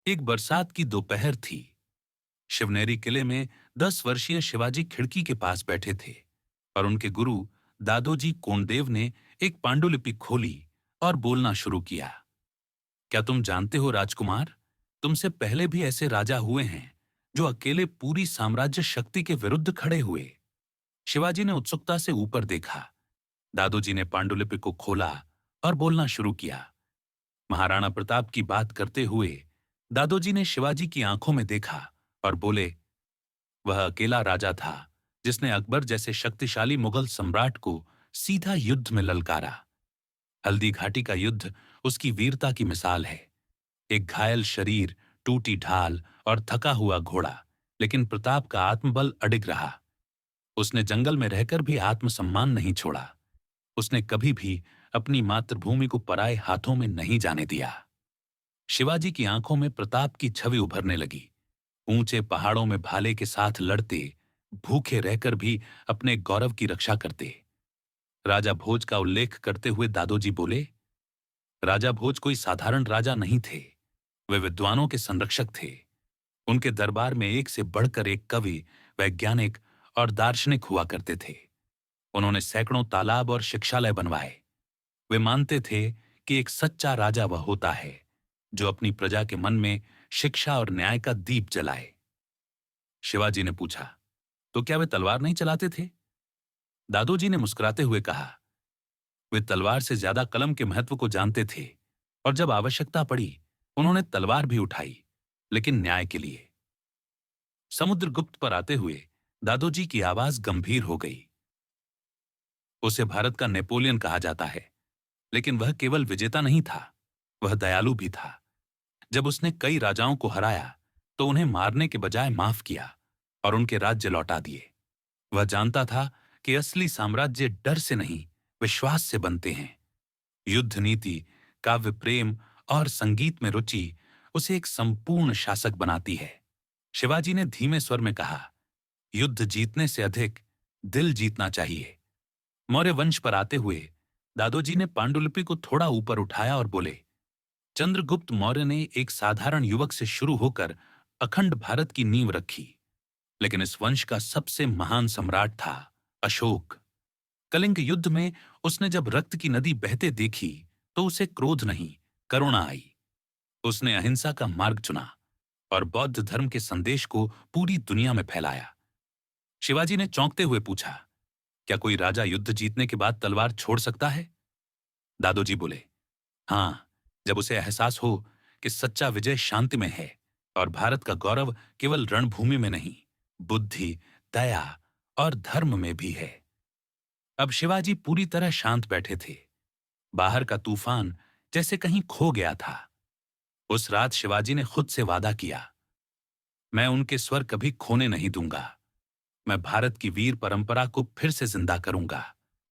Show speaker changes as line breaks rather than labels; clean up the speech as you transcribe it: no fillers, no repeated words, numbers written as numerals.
एक बरसात की दोपहर थी। शिवनेरी किले में 10 वर्षीय शिवाजी खिड़की के पास बैठे थे और उनके गुरु दादोजी कोंडदेव ने एक पांडुलिपि खोली और बोलना शुरू किया। क्या तुम जानते हो राजकुमार, तुमसे पहले भी ऐसे राजा हुए हैं जो अकेले पूरी साम्राज्य शक्ति के विरुद्ध खड़े हुए। शिवाजी ने उत्सुकता से ऊपर देखा। दादोजी ने पांडुलिपि को खोला और बोलना शुरू किया। महाराणा प्रताप की बात करते हुए दादोजी ने शिवाजी की आंखों में देखा और बोले, वह अकेला राजा था जिसने अकबर जैसे शक्तिशाली मुगल सम्राट को सीधा युद्ध में ललकारा। हल्दी घाटी का युद्ध उसकी वीरता की मिसाल है। एक घायल शरीर, टूटी ढाल और थका हुआ घोड़ा, लेकिन प्रताप का आत्मबल अडिग रहा। उसने जंगल में रहकर भी आत्मसम्मान नहीं छोड़ा। उसने कभी भी अपनी मातृभूमि को पराए हाथों में नहीं जाने दिया। शिवाजी की आंखों में प्रताप की छवि उभरने लगी। ऊंचे पहाड़ों में भाले के साथ लड़ते, भूखे रहकर भी अपने गौरव की रक्षा करते। राजा भोज का उल्लेख करते हुए दादोजी बोले, राजा भोज कोई साधारण राजा नहीं थे। वे विद्वानों के संरक्षक थे। उनके दरबार में एक से बढ़कर एक कवि, वैज्ञानिक और दार्शनिक हुआ करते थे। उन्होंने सैकड़ों तालाब और शिक्षालय बनवाए। वे मानते थे कि एक सच्चा राजा वह होता है जो अपनी प्रजा के मन में शिक्षा और न्याय का दीप जलाए। शिवाजी ने पूछा, तो क्या वे तलवार नहीं चलाते थे? दादोजी ने मुस्कुराते हुए कहा, वे तलवार से ज्यादा कलम के महत्व को जानते थे और जब आवश्यकता पड़ी उन्होंने तलवार भी उठाई, लेकिन न्याय के लिए। समुद्रगुप्त पर आते हुए दादोजी की आवाज गंभीर हो गई। उसे भारत का नेपोलियन कहा जाता है, लेकिन वह केवल विजेता नहीं था, वह दयालु भी था। जब उसने कई राजाओं को हराया तो उन्हें मारने के बजाय माफ किया और उनके राज्य लौटा दिए। वह जानता था कि असली साम्राज्य डर से नहीं, विश्वास से बनते हैं। युद्ध नीति, काव्य प्रेम और संगीत में रुचि उसे एक संपूर्ण शासक बनाती है। शिवाजी ने धीमे स्वर में कहा, युद्ध जीतने से अधिक दिल जीतना चाहिए। मौर्य वंश पर आते हुए दादोजी ने पांडुलिपि को थोड़ा ऊपर उठाया और बोले, चंद्रगुप्त मौर्य ने एक साधारण युवक से शुरू होकर अखंड भारत की नींव रखी, लेकिन इस वंश का सबसे महान सम्राट था अशोक। कलिंग युद्ध में उसने जब रक्त की नदी बहते देखी तो उसे क्रोध नहीं, करुणा आई। उसने अहिंसा का मार्ग चुना और बौद्ध धर्म के संदेश को पूरी दुनिया में फैलाया। शिवाजी ने चौंकते हुए पूछा, क्या कोई राजा युद्ध जीतने के बाद तलवार छोड़ सकता है? दादोजी बोले, हां, जब उसे एहसास हो कि सच्चा विजय शांति में है और भारत का गौरव केवल रणभूमि में नहीं, बुद्धि, दया और धर्म में भी है। अब शिवाजी पूरी तरह शांत बैठे थे। बाहर का तूफान जैसे कहीं खो गया था। उस रात शिवाजी ने खुद से वादा किया, मैं उनके स्वर कभी खोने नहीं दूंगा। मैं भारत की वीर परंपरा को फिर से जिंदा करूंगा।